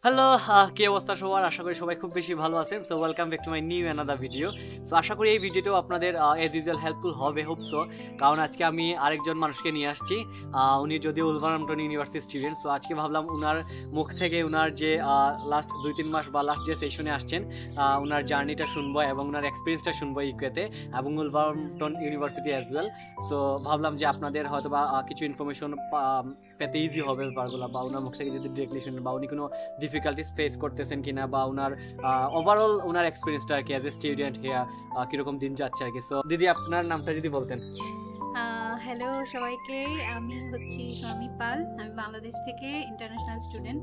Hello, কি অবস্থা সবার? আশা করি সবাই খুব বেশি ভালো আছেন। So welcome back to my new another video. So আশা করি এই ভিডিওটাও আপনাদের এজ ইউজুয়াল হেল্পফুল হবে, হোপ সো। কারণ আজকে আমি আরেকজন মানুষকে নিয়ে আসছি। উনি যদিও উলভারহ্যাম্পটন ইউনিভার্সিটি স্টুডেন্ট। সো আজকে ভাবলাম ওনার মুখ থেকে ওনার যে লাস্ট 2-3 মাস বা লাস্ট যে সেশনে আসছেন ওনার জার্নিটা শুনবো এবং ওনার এক্সপিরিয়েন্সটা শুনবো ইকুয়েতে এবং Wolverhampton university as well. So ভাবলাম যে আপনাদের হয়তো বা কিছু ইনফরমেশন পেতে ইজি হবে ব্যাপারগুলো, বা ওনার মুখ থেকে যদি ডিরেক্টলি শুনেন, বা উনি কোনো ডিফিকাল্টিস ফেস করতেছেন কিনা, বা ওনার ওভারঅল ওনার এক্সপিরিয়েন্সটা আর কি অ্যাজ এ স্টুডেন্ট হিয়ার কিরকম দিন যাচ্ছে আর কি। সো দিদি, আপনার নামটা যদি বলতেন। হ্যালো সবাইকে, আমি হচ্ছি শর্মি পাল। আমি বাংলাদেশ থেকে ইন্টারন্যাশনাল স্টুডেন্ট।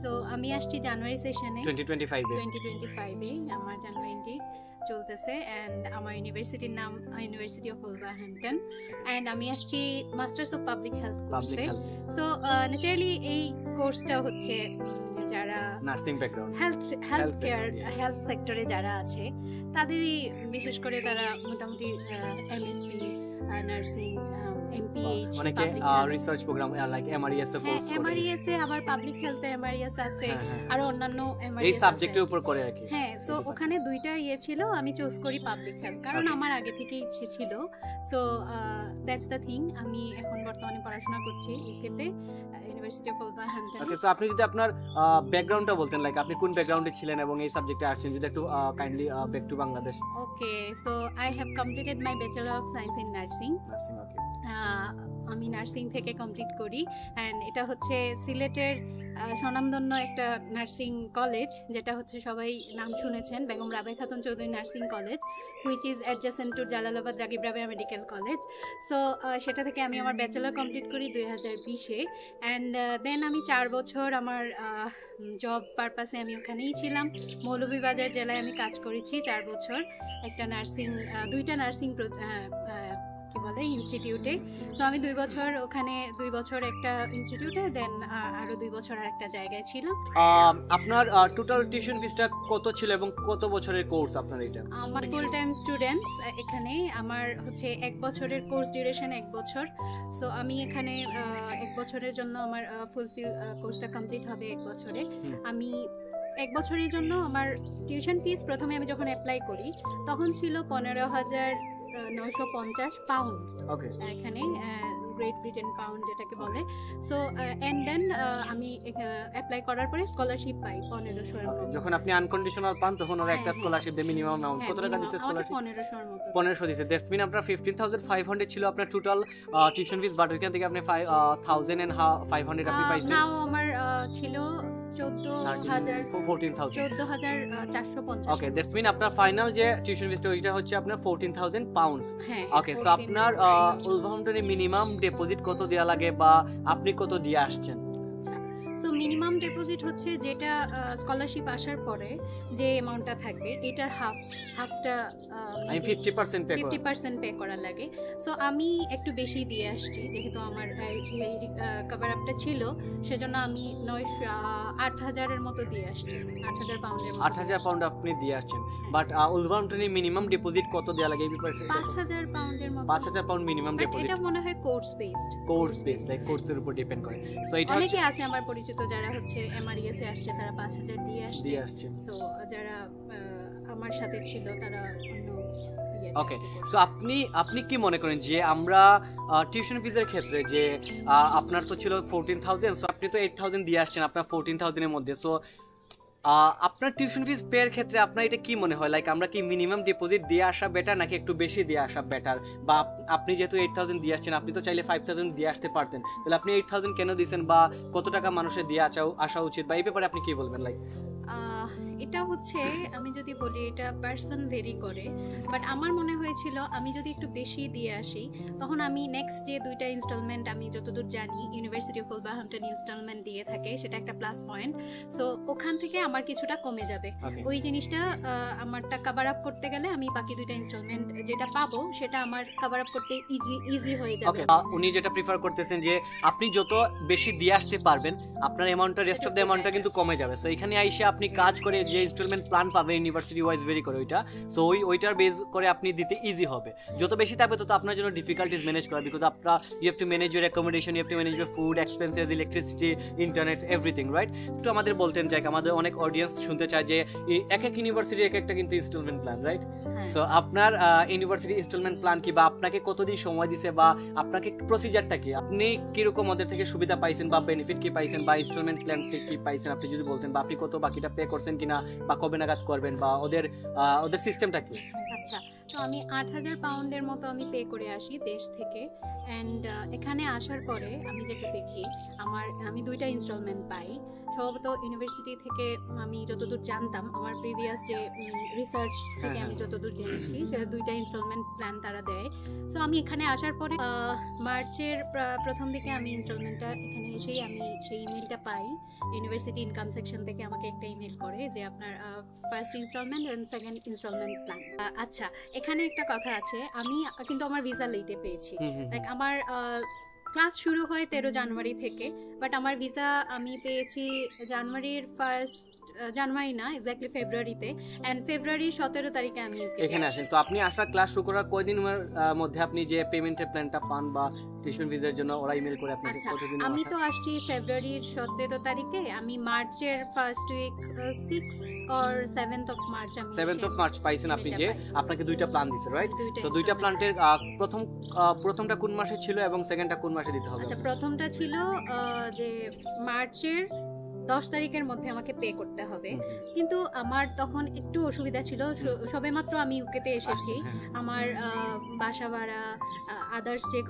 সো আমি আসছি জানুয়ারি সেশনে 2025-এ। আমার জানুয়ারি চলতেছে অ্যান্ড আমার ইউনিভার্সিটির নাম ইউনিভার্সিটি অফ উলভারহ্যাম্পটন, অ্যান্ড আমি আসছি মাস্টার্স অফ পাবলিক হেলথ কোর্সে। সো ন্যাচারালি এই কোর্সটা হচ্ছে যারা nursing background, health care health সেক্টরে যারা আছে তাদেরই, বিশেষ করে তারা মোটামুটি এমএসসি নার্সিং, এমপিএইচ, অনেকে রিসার্চ প্রোগ্রাম লাইক এমআরইএস এ কোর্স করে। এমআরইএস এ আবার পাবলিক হেলথে এমআরইএস আছে আর অন্যান্য এমআরইএস এই সাবজেক্টের উপর করে আর কি। হ্যাঁ, সো ওখানে দুইটা ছিল, আমি চুজ করি পাবলিক হেলথ কারণ আমার আগে থেকে ইচ্ছে ছিল। So that's the thing. আমি এখন বর্তমানে পড়াশোনা করছি ইউকেতে, university of Wolverhampton. Okay, so আপনি যদি আপনার ব্যাকগ্রাউন্ডটা বলতেন, লাইক আপনি কোন ব্যাকগ্রাউন্ডে ছিলেন এবং এই সাবজেক্টে আসছেন, যদি একটু kindly back to Bangladesh. Okay, so I have completed my bachelor of science in nursing. Okay, আমি নার্সিং থেকে কমপ্লিট করি, অ্যান্ড এটা হচ্ছে সিলেটের স্বনামধন্য একটা নার্সিং কলেজ, যেটা হচ্ছে সবাই নাম শুনেছেন, Begum Rabeya Khatun Chowdhury nursing college, which is adjacent to Jalalabad Ragib Rabeya medical college. So সেটা থেকে আমি আমার ব্যাচেলর কমপ্লিট করি 2020-এ, অ্যান্ড দেন আমি 4 বছর আমার জব পারপাসে আমি ওখানেই ছিলাম। মৌলভীবাজার জেলায় আমি কাজ করেছি 4 বছর একটা নার্সিং, দুইটা নার্সিং কি বলে ইনস্টিটিউটে। সো আমি 2 বছর ওখানে, 2 বছর একটা ইনস্টিটিউটে, দেন আরো 2 বছর আর একটা জায়গায় ছিলাম। আপনার টোটাল টিউশন ফিসটা কত ছিল এবং কত বছরের কোর্স আপনার এটা? আমার ফুল টাইম স্টুডেন্টস এখানে, আমার হচ্ছে 1 বছরের কোর্স ডিউরেশন 1 বছর। সো আমি এখানে 1 বছরের জন্য আমার ফুলফিল কোর্সটা কমপ্লিট হবে 1 বছরে। আমি 1 বছরের জন্য আমার টিউশন ফিস প্রথমে আমি যখন অ্যাপ্লাই করি তখন ছিল 15,950 পাউন্ড এখানে, গ্রেট ব্রিটেন পাউন্ড যেটাকে বলে। সো এন্ড দেন আমি অ্যাপ্লাই করার পরে স্কলারশিপ পাই 1500 এর মতো। যখন আপনি আনকন্ডিশনাল পান তখন ওরা একটা স্কলারশিপ দেয়, মিনিমাম অ্যামাউন্ট কত টাকা দিছে স্কলারশিপ? 1500 এর মতো। 1500 দিছে। দ্যাটস মিন আপনার 15,500 ছিল আপনার টোটাল টিউশন ফিস, বাট ওইখান থেকে আপনি 5,500 আপনি পাইছেন। নাও আমার ছিল 14,450। ওকে, দ্যাটস মিন আপনার ফাইনাল যে টিউশন ফিসটা ওইটা হচ্ছে আপনার 14,000 পাউন্ডস। ওকে, সো আপনার উলভারহ্যাম্পটনে মিনিমাম ডিপোজিট কত দেয়া লাগে বা আপনি কত দিয়ে আসছেন? সো মিনিমাম ডিপোজিট হচ্ছে যেটা স্কলারশিপ আসার পরে যে অ্যামাউন্টটা থাকবে এটার হাফটা আমি 50% পে করা লাগে। সো আমি একটু বেশি দিয়ে আসছি, যেহেতু আমার কভার আপটা ছিল, সেজন্য আমি 8,000 এর মতো দিয়ে আসছি। 8,000 পাউন্ডের মতো। 8,000 পাউন্ড আপনি দিয়ে আসছেন, বাট উলভারহ্যাম্পটনে মিনিমাম ডিপোজিট কত দেয়া লাগে এই ব্যাপারে? 5,000 পাউন্ডের মতো। 5,000 পাউন্ড মিনিমাম ডিপোজিট। এটা মনে হয় কোর্স বেসড, লাইক কোর্সের উপর ডিপেন্ড করে। সো এটা অনেকে আছে আমার পরিচিত যারা হচ্ছে এমআরইএস এ আসছে, তারা 5,000 দিয়ে আসছে। সো যারা আমার সাথে ছিল তারা অন্য। ওকে, সো আপনি কি মনে করেন যে আমরা টিউশন ফিজের ক্ষেত্রে যে আপনার তো ছিল 14,000, সো আপনি তো 8,000 দিয়ে আসছেন আপনার 14,000 এর মধ্যে। সো আপনার টিউশন ফিস পের ক্ষেত্রে আপনার এটা কি মনে হয়, লাইক আমরা কি মিনিমাম ডিপোজিট দিয়ে আসা বেটার নাকি একটু বেশি দিয়ে আসা বেটার? বা আপনি যেহেতু 8,000 দিয়ে আসছেন, আপনি তো চাইলে 5,000 দিয়ে আসতে পারতেন, তাহলে আপনি 8,000 কেন দিয়েছেন, বা কত টাকা মানুষের দিয়ে আসা উচিত, বা এই ব্যাপারে আপনি কি বলবেন? লাইক এটা হচ্ছে, আমি যদি বলি এটা পার্সন ভেরি করে, বাট আমার মনে হয়েছিল আমি যদি একটু বেশি দিয়ে আসি তখন আমি নেক্সট যে 2টা ইনস্টলমেন্ট, আমি যতদূর জানি ইউনিভার্সিটি অফ উলভারহ্যাম্পটন ইনস্টলমেন্ট দিয়ে থাকে, সেটা একটা প্লাস পয়েন্ট। সো ওখান থেকে আমার কিছুটা কমে যাবে। ওই জিনিসটা আমারটা কভার আপ করতে গেলে আমি বাকি 2টা ইনস্টলমেন্ট যেটা পাবো সেটা আমার কভার আপ করতে ইজি হয়ে যাবে। উনি যেটা প্রিফার করতেছেন যে আপনি যত বেশি দিয়ে আসতে পারবেন আপনার অ্যামাউন্টটা, রেস্ট অফ দ্য অ্যামাউন্টটা কিন্তু কমে যাবে। সো এখানে আইসা আপনি কাজ করে যে ইনস্টলমেন্ট প্ল্যান পাবেন ইউনিভার্সিটি ওয়াইজ ভেরি করে ওইটা, সো ওইটার বেস করে আপনি দিতে ইজি হবে। যত বেশি থাকবে তত আপনার জন্য ডিফিকাল্টিজ ম্যানেজ করা, বিকজ আপনার you have to manage your accommodation, you have to manage your food expenses, electricity, internet, everything, right? একটু আমাদের বলতেন চাই, আমাদের অনেক অডিয়েন্স শুনতে চায় যে এক এক ইউনিভার্সিটির এক একটা কিন্তু ইনস্টলমেন্ট প্ল্যান, রাইট? সো আপনার ইউনিভার্সিটি ইনস্টলমেন্ট প্ল্যান কি, বা আপনাকে কতদিন সময় দিছে, বা আপনাকে প্রসিজারটা কি, আপনি কিরকম ওদের থেকে সুবিধা পাইছেন বা বেনিফিট কি পাইছেন, বা ইনস্টলমেন্ট প্ল্যান কি পাইছেন, আপনি যদি বলতেন, বা আপনি কত বাকিটা পে করছেন কিনা, বা কবে নাগাদ করবেন, বা ওদের সিস্টেমটা কি? আচ্ছা, তো আমি 8,000 পাউন্ডের মতো আমি পে করে আসি দেশ থেকে। অ্যান্ড এখানে আসার পরে আমি যেটা দেখি, আমি 2টা ইনস্টলমেন্ট পাই। সম্ভবত ইউনিভার্সিটি থেকে আমি যতদূর জানতাম, আমার প্রিভিয়াস যে রিসার্চ থেকে আমি যতদূর জেনেছি, সেটা 2টা ইনস্টলমেন্ট প্ল্যান তারা দেয়। সো আমি এখানে আসার পরে মার্চের প্রথম দিকে আমি ইনস্টলমেন্টটা এখানে এসেই আমি সেই ইমেলটা পাই। ইউনিভার্সিটি ইনকাম সেকশন থেকে আমাকে একটা ইমেল করে যে আপনার first installment and second installment plan. আচ্ছা, এখানে একটা কথা আছে, আমি কিন্তু আমার ভিসা লেটে পেয়েছি। লাইক আমার ক্লাস শুরু হয় 13 জানুয়ারি থেকে, বাট আমার ভিসা আমি পেয়েছি জানুয়ারির জানুয়ারি না, এক্স্যাক্টলি ফেব্রুয়ারিতে। এন্ড ফেব্রুয়ারির 17 তারিখে আমি এখানে আসেন। তো আপনি আসা ক্লাস শুরু করার কয়দিনের মধ্যে আপনি যে পেমেন্টের প্ল্যানটা পান, বা টিউশন ফিজের জন্য ওরা ইমেল করে আপনাকে কতদিন? আমি তো আসছি ফেব্রুয়ারির 17 তারিখে, আমি মার্চের first week 6 or 7th of March, আমি 7th অফ মার্চ পাইছেন আপনি, যে আপনাকে 2টা প্ল্যান দিছে, রাইট? সো 2টা প্ল্যানের প্রথমটা কোন মাসে ছিল এবং সেকেন্ডটা কোন মাসে দিতে হবে? আচ্ছা, প্রথমটা ছিল যে মার্চের 10 তারিখের মধ্যে আমাকে পে করতে হবে, কিন্তু আমার তখন একটু অসুবিধা ছিল, সবেমাত্র আমি ইউকেতে এসেছি। আমার বাসা ভাড়া, আদার্স যে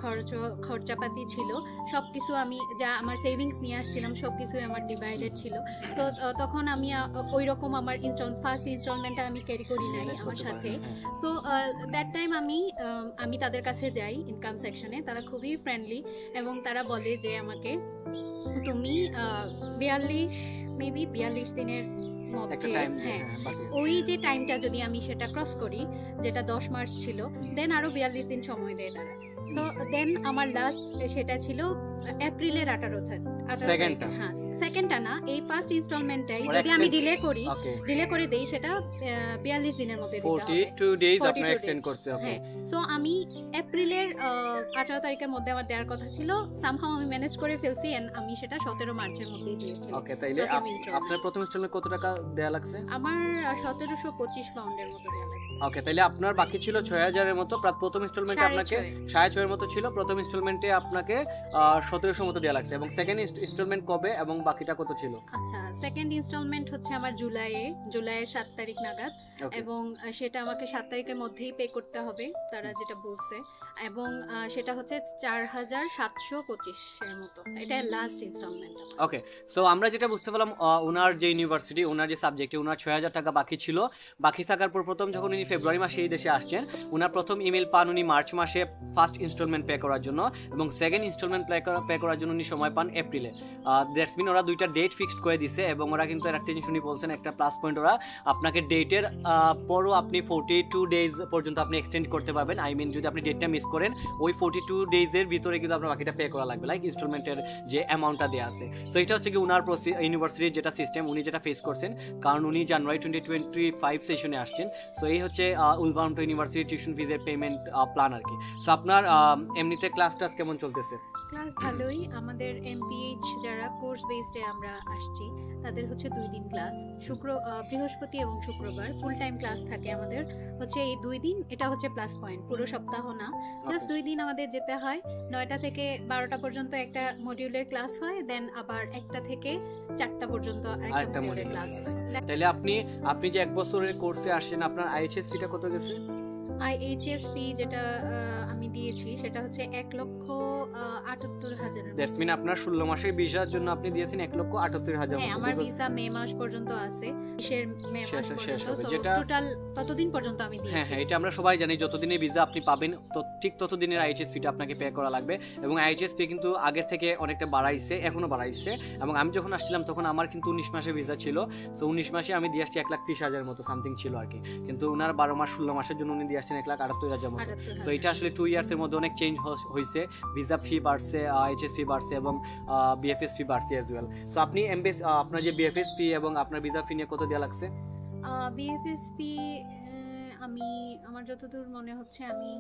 খরচাপাতি ছিল সবকিছু, আমি যা আমার সেভিংস নিয়ে আসছিলাম সবকিছু আমার ডিভাইডেড ছিল। তো তখন আমি ওই রকম আমার ফার্স্ট ইনস্টলমেন্টটা আমি ক্যারি করি নাই আমার সাথে। সো দ্যাট টাইম আমি তাদের কাছে যাই ইনকাম সেকশনে, তারা খুবই ফ্রেন্ডলি এবং তারা বলে যে আমাকে তুমি 42 দিনের মধ্যে, হ্যাঁ, ওই যে টাইমটা যদি আমি সেটা ক্রস করি, যেটা 10 মার্চ ছিল, দেন আরো 42 দিন সময় দেয় তারা। তো দেন আমার লাস্ট সেটা ছিল এপ্রিলের 18 তারিখ। হ্যাঁ, সেকেন্ডটা না, এই ফার্স্ট ইনস্টলমেন্টটাই যদি আমি ডিলে করে দেই, সেটা 42 দিনের মধ্যে দিতে হবে। 42 ডেজ আপনি এক্সটেন্ড করছে। ওকে, সো আমি এপ্রিলের 18 তারিখের মধ্যে আমার দেওয়ার কথা ছিল, সামহাউ আমি ম্যানেজ করে ফেলছি এন্ড আমি সেটা 17 মার্চের মধ্যেই দিয়েছি। ওকে, তাইলে আপনার প্রথম ইনস্টলমেন্ট কত টাকা দেয়া লাগছে? আমার 1725 পাউন্ডের মতো দেয়া লাগছে। ওকে, তাইলে আপনার বাকি ছিল 6000 এর মতো। প্রথম ইনস্টলমেন্টে আপনাকে 6.5 এর মতো ছিল, প্রথম ইনস্টলমেন্টে আপনাকে 1700 মতো দেয়া লাগছে। এবং সেকেন্ড ইনস্টলমেন্ট কবে এবং বাকিটা কত ছিল? আচ্ছা, সেকেন্ড ইনস্টলমেন্ট হচ্ছে আমার জুলাইয়ের 7 তারিখ নাগাদ, এবং সেটা আমাকে 7 তারিখের মধ্যেই পে করতে হবে তারা যেটা বলছে, এবং সেটা হচ্ছে 4725 এর মতো, এটা লাস্ট ইনস্টলমেন্ট। ওকে, সো আমরা যেটা বুঝতে পারলাম, ওনার যে ইউনিভার্সিটি, ওনার যে সাবজেক্টে ওনার 6000 টাকা বাকি ছিল। বাকি থাকার পর প্রথম যখন উনি ফেব্রুয়ারি মাসে এই দেশে আসছেন, ওনার প্রথম ইমেল পান উনি মার্চ মাসে ফার্স্ট ইনস্টলমেন্ট পে করার জন্য, এবং সেকেন্ড ইনস্টলমেন্ট পে করার জন্য উনি সময় পান এপ্রিলে। দ্যাটস মিন ওরা 2টা ডেট ফিক্সড করে দিছে, এবং ওরা কিন্তু একটা জিনিস উনি বলছেন, একটা প্লাস পয়েন্ট, ওরা আপনাকে ডেটের পরও আপনি 42 ডেজ পর্যন্ত আপনি এক্সটেন্ড করতে পারবেন। আই মিন যদি আপনি ডেটটা মিস করেন, ওই 42 ডেজের ভিতরে কিন্তু আপনার বাকিটা পে করা লাগবে, লাইক ইনস্টলমেন্টের যে অ্যামাউন্টটা দেওয়া আছে। সো এটা হচ্ছে কি উনার ইউনিভার্সিটির যেটা সিস্টেম, উনি যেটা ফেস করছেন, কারণ উনি জানুয়ারি 2025 সেশনে আসছেন। সো এই হচ্ছে উলভারহ্যাম্পটন ইউনিভার্সিটি টিউশন ফিজের পেমেন্ট প্ল্যান আর কি। সো আপনার এমনিতে ক্লাস কেমন চলতেছে? ক্লাস ভালোই। আমাদের এমপিএইচ যারা কোর্স বেসডে আমরা আসছি, তাদের হচ্ছে 2 দিন ক্লাস, বৃহস্পতি এবং শুক্রবার ফুল টাইম ক্লাস থাকে আমাদের, হচ্ছে এই 2 দিন। এটা হচ্ছে প্লাস পয়েন্ট, পুরো সপ্তাহ না, জাস্ট 2 দিন আমাদের যেতে হয়। 9টা থেকে 12টা পর্যন্ত একটা মডিউলের ক্লাস হয়, দেন আবার 1টা থেকে 4টা পর্যন্ত আরেকটা মডিউলের ক্লাস হয়। তাহলে আপনি যে 1 বছরের কোর্সে আসছেন, আপনার আইএইচএস ফিটা কত গেছে? আইএইচএস ফি যেটা আমি দিয়েছি সেটা হচ্ছে 1,78,000। দ্যাটস মিন আপনার 16 মাসের ভিসার জন্য আপনি দিয়েছেন 1,78,000। হ্যাঁ, আমার ভিসা মে মাস পর্যন্ত আছে, মে মাস শেষ হবে, পর্যন্ত, যেটা টোটাল ততদিন পর্যন্ত আমি দিয়েছি। হ্যাঁ, এটা আমরা সবাই জানি, যতদিনের ভিসা আপনি পাবেন ঠিক ততদিনের আইএইচএস ফিটা আপনাকে পে করা লাগবে। এবং আইএইচএস ফি কিন্তু আগের থেকে অনেকটা বাড়াইছে, এখনো বাড়াইছে। এবং আমি যখন আসছিলাম তখন আমার কিন্তু 19 মাসের ভিসা ছিল, সো 19 মাসে আমি দিয়ে আসছি 1,30,000 মতো সামথিং ছিল আর কি, কিন্তু ওনার 12 মাস 16 মাসের জন্য উনি দিয়ে আসছেন 1,78,000 মতো। সো এটা আসলে 2 ইয়ার্সের মধ্যে অনেক চেঞ্জ হয়েছে, ভিসা ফি বাড়ছে, এইচএস ফি বাড়ছে এবং বিএফএস ফি বাড়ছে অ্যাজ ওয়েল। সো আপনি এমবিএস আপনার যে বিএফএস ফি এবং আপনার ভিসা ফি নিয়ে কত দেওয়া লাগছে? বিএফএস ফি আমি আমার যতদূর মনে হচ্ছে আমি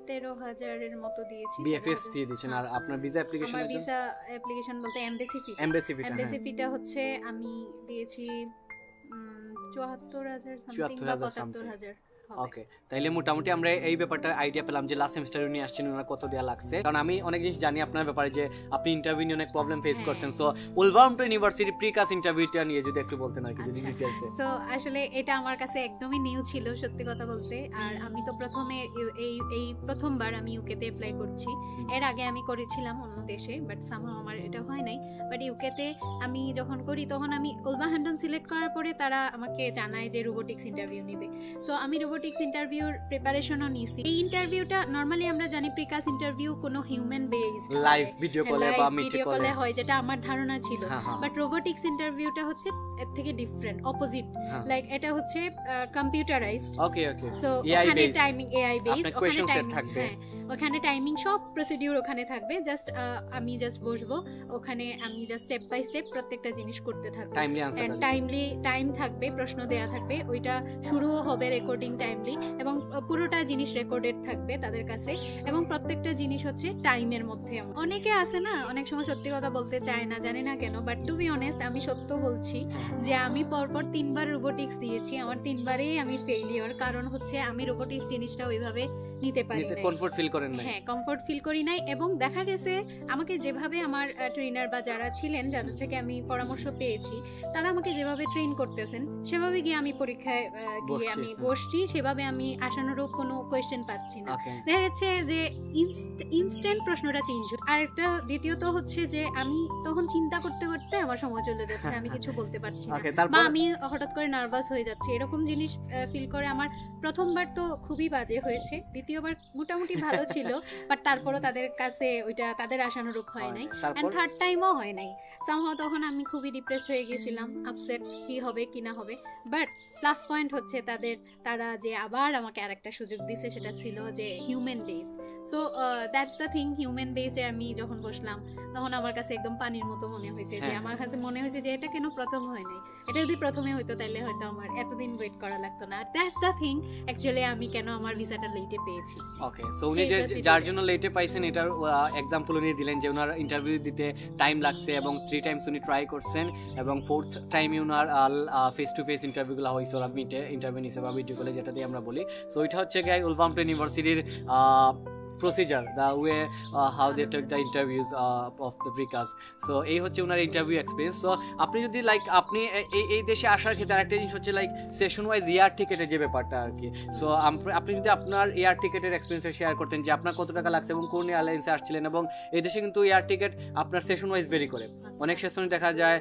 13,000-এর মতো দিয়েছি। বিএফএস ফি দিয়েছেন। আর আপনার ভিসা অ্যাপ্লিকেশন? আমার ভিসা অ্যাপ্লিকেশন বলতে এমবেসি ফি। এমবেসি ফিটা হচ্ছে আমি দিয়েছি 74,000 সামথিং বা 75,000। ওকে, তাইলে মোটামুটি আমরা এই ব্যাপারটা আইডিয়া পেলাম যে লাস্ট সেমিস্টারে উনি আসছেন, ওনার কত দেওয়া লাগছে। কারণ আমি অনেক জিনিস জানি আপনার ব্যাপারে যে আপনি ইন্টারভিউ নিয়ে অনেক প্রবলেম ফেস করছেন। সো উলভারহাম্পটন ইউনিভার্সিটি প্রিকাস ইন্টারভিউটা নিয়ে যদি একটু বলতেন আর কি, যদি ডিটেইলসে। সো আসলে এটা আমার কাছে একদমই নিউ ছিল সত্যি কথা বলতে। আর আমি তো প্রথমে এই প্রথমবার আমি ইউকেতে অ্যাপ্লাই করছি। এর আগে আমি করেছিলাম অন্য দেশে, বাট সামহাও আমার এটা হয় নাই। বাট ইউকেতে আমি যখন করি তখন আমি উলভারহ্যাম্পটন সিলেক্ট করার পরে তারা আমাকে জানায় যে রোবোটিক্স ইন্টারভিউ নেবে। সো আমি রোবোটিক্স ইন্টারভিউর প্রিপারেশনও নিয়েছি। এই ইন্টারভিউটা নরমালি আমরা জানি প্রিকাস ইন্টারভিউ কোনো হিউম্যান বেসড লাইভ ভিডিও কলে বা মিট কলে হয়, যেটা আমার ধারণা ছিল। বাট রোবোটিক্স ইন্টারভিউটা হচ্ছে এর থেকে ডিফারেন্ট, অপোজিট। লাইক এটা হচ্ছে কম্পিউটারাইজড। ওকে ওকে, সো ওখানে টাইমিং এআই বেসড, ওখানে টাইমিং থাকবে, ওখানে টাইমিং সব প্রসিডিউর ওখানে থাকবে। জাস্ট আমি জাস্ট বসবো ওখানে, আমি জাস্ট স্টেপ বাই স্টেপ প্রত্যেকটা জিনিস করতে থাকবো। টাইমলি টাইম থাকবে, প্রশ্ন দেয়া থাকবে, ওইটা শুরুও হবে রেকর্ডিং টাইমলি এবং পুরোটা জিনিস রেকর্ডেড থাকবে তাদের কাছে। এবং প্রত্যেকটা জিনিস হচ্ছে টাইমের মধ্যে। অনেকে আছে না অনেক সময় সত্যি কথা বলতে চায় না, জানি না কেন, বাট টু বি অনেস্ট আমি সত্য বলছি যে আমি পরপর 3বার রোবোটিক্স দিয়েছি, আমার 3বারেই আমি ফেইলিওর। কারণ হচ্ছে আমি রোবোটিক্স জিনিসটা ওইভাবে নিতে পারি না, কমফোর্ট ফিল করেন না। হ্যাঁ, কমফোর্ট ফিল করি নাই। এবং দেখা গেছে আমাকে যেভাবে আমার ট্রেনার বা যারা ছিলেন, যাদের থেকে আমি পরামর্শ পেয়েছি, তারা আমাকে যেভাবে ট্রেন করতেছেন সেভাবে গিয়ে আমি পরীক্ষায় গিয়ে আমি বসছি, সেভাবে আমি আশানুরূপ কোনো কোয়েশ্চেন পাচ্ছি না। দেখা যাচ্ছে যে ইনস্ট্যান্ট প্রশ্নটা চেঞ্জ হয়। আর একটা দ্বিতীয়ত হচ্ছে যে আমি তখন চিন্তা করতে করতে আমার সময় চলে যাচ্ছে, আমি কিছু বলতে পারছি না, বা আমি হঠাৎ করে নার্ভাস হয়ে যাচ্ছে, এরকম জিনিস ফিল করে। আমার প্রথমবার তো খুবই বাজে হয়েছে, দ্বিতীয়বার মোটামুটি ভালো ছিল, বাট তারপরও তাদের কাছে ওইটা তাদের আশানুরূপ হয় নাই। এন্ড থার্ড টাইমও হয় নাই। সামহাও তখন আমি খুবই ডিপ্রেসড হয়ে গেছিলাম, আপসেট কি হবে কি না হবে। বাট প্লাস পয়েন্ট হচ্ছে তারা যে আবার আমাকে আরেকটা সুযোগ দিছে, সেটা ছিল যে human base. So that's the thing, human বেসে আমি যখন বসলাম তখন আমার কাছে একদম পানির মতো মনে হয়েছে। যে আমার কাছে মনে হয়েছে যে এটা কেন প্রথম হয় নাই, এটা যদি প্রথমে হইতো তাহলে হয়তো আমার এতদিন ওয়েট করা লাগতো না। আর দ্যাটস দ্য থিং অ্যাকচুয়ালি আমি কেন আমার ভিসাটা লেটে পেয়েছি। ওকে, সো উনি যে যার জন্য লেটে পাইছেন এটার এক্সাম্পল উনি দিলেন যে ওনার ইন্টারভিউ দিতে টাইম লাগছে এবং 3 টাইমস উনি ট্রাই করছেন এবং 4th টাইমে ওনার ফেস টু ফেস ইন্টারভিউগুলো হয়েছে, ওরা মিটে ইন্টারভিউ নিছে বা ভিডিও কলে, যেটা দিয়ে আমরা বলি। সো এটা হচ্ছে গাই উলভারহাম্পটন ইউনিভার্সিটির procedure, the way how they took the interviews of the precast. So এই হচ্ছে ওনার ইন্টারভিউ এক্সপেরিয়েন্স। সো আপনি যদি লাইক আপনি এই দেশে আসার ক্ষেত্রে আরেকটা জিনিস হচ্ছে লাইক সেশন ওয়াইজ এয়ার টিকেটের যে ব্যাপারটা আর কি। সো আপনি যদি আপনার এয়ার টিকেটের এক্সপিরিয়েন্সটা শেয়ার করতেন যে আপনার কত টাকা লাগছে এবং কোন এয়ারলাইন্সে আসছিলেন। এবং এই দেশে কিন্তু এয়ার টিকেট আপনার সেশন ওয়াইজ ভেরি করে। অনেক সেশনে দেখা যায়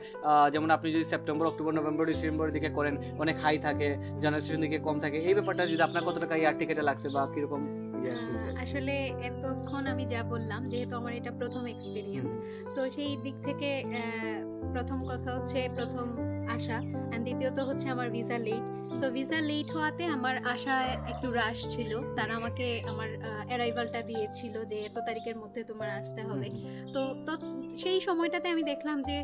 যেমন আপনি যদি সেপ্টেম্বর, অক্টোবর, নভেম্বর, ডিসেম্বরের দিকে করেন অনেক হাই থাকে, জানুয়ারি সেশন দিকে কম থাকে। এই ব্যাপারটা যদি আপনার কত টাকা এয়ার টিকেটে লাগছে বা কিরকম? আসলে এতক্ষণ আমি যা বললাম, যেহেতু আমার এটা প্রথম এক্সপিরিয়েন্স, সো সেই দিক থেকে প্রথম কথা হচ্ছে প্রথম আসা, এন্ড দ্বিতীয়ত হচ্ছে আমার visa late. So visa late হওয়াতে আমার আশায় একটু রাশ ছিল। তারা আমাকে আমার অ্যারাইভালটা দিয়েছিল যে এত তারিখের মধ্যে তোমার আসতে হবে। তো সেই সময়টাতে আমি দেখলাম যে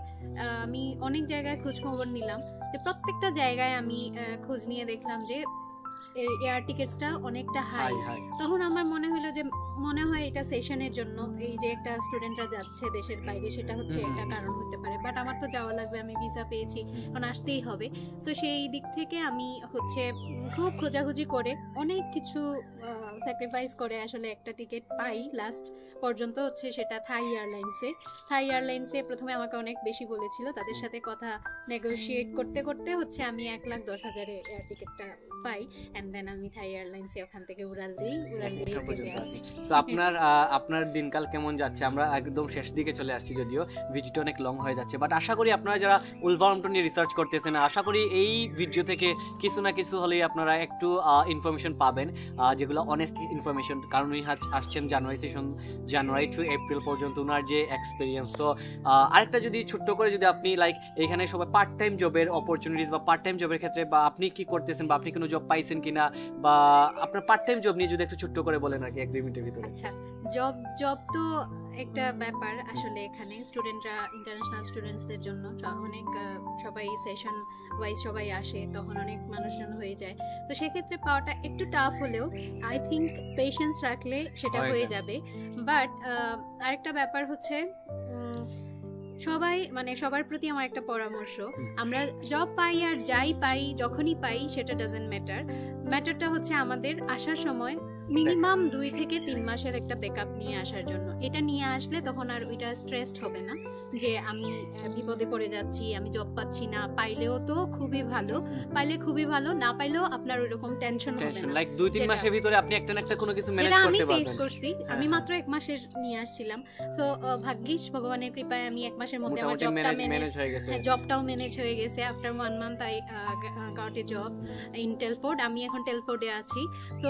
আমি অনেক জায়গায় খোঁজ খবর নিলাম, যে প্রত্যেকটা জায়গায় আমি খোঁজ নিয়ে দেখলাম যে এয়ার টিকেটসটা অনেকটা হাই। তখন আমার মনে হলো যে মনে হয় এটা সেশনের জন্য, এই যে একটা স্টুডেন্টরা যাচ্ছে দেশের বাইরে, সেটা হচ্ছে একটা কারণ হতে পারে। বাট আমার তো যাওয়া লাগবে, আমি ভিসা পেয়েছি, এখন আসতেই হবে। সো সেই দিক থেকে আমি হচ্ছে খুব খোঁজাখুঁজি করে অনেক কিছু স্যাক্রিফাইস করে আসলে একটা টিকিট পাই লাস্ট পর্যন্ত। হচ্ছে সেটা থাই এয়ারলাইন্সে প্রথমে আমাকে অনেক বেশি বলেছিল, তাদের সাথে কথা নেগোশিয়েট করতে করতে হচ্ছে আমি 1,10,000 এয়ার টিকিটটা পাই। এন্ড দেন আমি থাই এয়ারলাইন্সে ওখান থেকে উড়াল দিই আসি। তো আপনার দিনকাল কেমন যাচ্ছে? আমরা একদম শেষ দিকে চলে আসছি, যদিও ভিডিওটা অনেক লং হয়ে যাচ্ছে। বাট আশা করি আপনারা যারা উলভারহাম্পটন নিয়ে রিসার্চ করতেছেন, আশা করি এই ভিডিও থেকে কিছু না কিছু হলেই আপনারা একটু ইনফরমেশন পাবেন, যেগুলো অনেস্ট ইনফরমেশন। কারণ উনি আসছেন জানুয়ারি টু এপ্রিল পর্যন্ত ওনার যে এক্সপিরিয়েন্স। তো আরেকটা যদি ছোট্ট করে যদি আপনি লাইক এখানে সবাই পার্ট টাইম জবের অপরচুনিটিস বা পার্ট টাইম জবের ক্ষেত্রে বা আপনি কি করতেছেন বা আপনি কোনো জব পাইছেন কিনা কিনা, বা আপনার পার্ট টাইম জব নিয়ে যদি একটু ছোট্ট করে বলেন আর কি 1-2 মিনিটের ভিতরে। আচ্ছা, জব তো একটা ব্যাপার আসলে। এখানে স্টুডেন্টরা, ইন্টারন্যাশনাল স্টুডেন্টসদের জন্য অনেক সবাই সেশন ওয়াইজ সবাই আসে, তখন অনেক মানুষজন হয়ে যায়। তো সেক্ষেত্রে পাওয়াটা একটু টাফ হলেও আই থিঙ্ক পেশেন্স রাখলে সেটা হয়ে যাবে। বাট আরেকটা ব্যাপার হচ্ছে সবাই মানে সবার প্রতি আমার একটা পরামর্শ, আমরা জব পাই আর যাই পাই, যখনই পাই, সেটা ডাজেন্ট ম্যাটার। ম্যাটারটা হচ্ছে আমাদের আসার সময় মিনিমাম 2 থেকে 3 মাসের একটা ব্যাকআপ নিয়ে আসার জন্য। এটা নিয়ে আসলে তখন আর ওইটা স্ট্রেসড হবে না যে আমি বিপদে পড়ে যাচ্ছি, আমি জব পাচ্ছি না। পাইলেও তো খুবই ভালো, পাইলে খুবই ভালো, না পাইলেও আপনার ওইরকম টেনশন হবে না। লাইক 2-3 মাসের ভিতরে আপনি একটা না একটা কোনো কিছু ম্যানেজ করতে পারবেন। আমি ফেস করছি, আমি মাত্র 1 মাসের নিয়ে আসছিলাম। সো ভাগ্যিস ভগবানের কৃপায় আমি 1 মাসের মধ্যে আমার জবটা ম্যানেজ হয়ে গেছে। জবটাও ম্যানেজ হয়ে গেছে। After 1 month I got a job in Telford. আমি এখন টেলফোর্ডে আছি। সো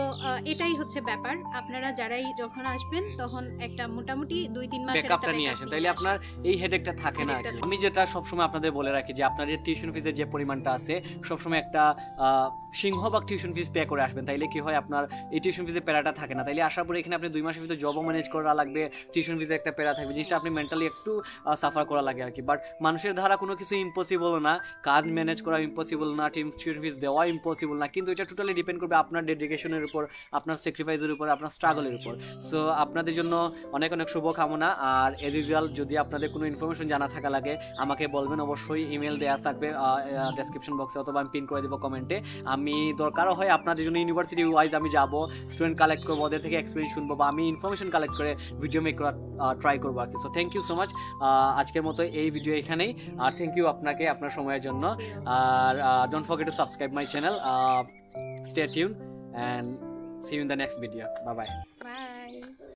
এটাই হচ্ছে ব্যাপার। আপনারা যারাই যখন আসবেন তখন একটা মোটামুটি 2-3 মাসের একটা ব্যাকআপটা নিয়ে আসেন, তাইলে আপনার এই হেডেকটা থাকে না। আমি যেটা সবসময় আপনাদের বলে রাখি যে আপনাদের টিউশন ফিজের যে পরিমাণটা আছে সবসময় একটা সিংহভাগ টিউশন ফিজ পে করে আসবেন, তাইলে কি হয় আপনার এই টিউশন ফিজের প্যারাটা থাকে না। তাইলে আসার পরে এখানে আপনি 2 মাসের ভিতরে জবও ম্যানেজ করা লাগবে, টিউশন ফিজের একটা প্যারা থাকবে, জিনিসটা আপনি মেন্টালি একটু সাফার করা লাগে আর কি। বাট মানুষের ধারা কোনো কিছু ইম্পসিবল না, কাজ ম্যানেজ করা ইম্পসিবল না, টিউশন ফিজ দেওয়া ইম্পসিবল না, কিন্তু এটা টোটালি ডিপেন্ড করবে আপনার ডেডিকেশনের উপর, আপনার স্যাক্রিফাইসের উপর, আপনার স্ট্রাগলের উপর। সো আপনাদের জন্য অনেক অনেক শুভকামনা। আর এজ ইউজুয়াল যদি আপনাদের কোনো ইনফরমেশন জানা থাকা লাগে আমাকে বলবেন, অবশ্যই ইমেল দেওয়া থাকবে ডেসক্রিপশন বক্সে, অথবা আমি পিন করে দেবো কমেন্টে। আমি দরকারও হয় আপনাদের জন্য ইউনিভার্সিটি ওয়াইজ আমি যাব, স্টুডেন্ট কালেক্ট করবো, ওদের থেকে এক্সপিরিয়েন্স শুনবো, বা আমি ইনফরমেশন কালেক্ট করে ভিডিও মেক করার ট্রাই করবো আর কি। So thank you so much আজকের মতো এই ভিডিও এখানেই। আর থ্যাংক ইউ আপনাকে আপনার সময়ের জন্য। আর don't forget to subscribe my channel, stay tune and see you in the next video. Bye bye. Bye.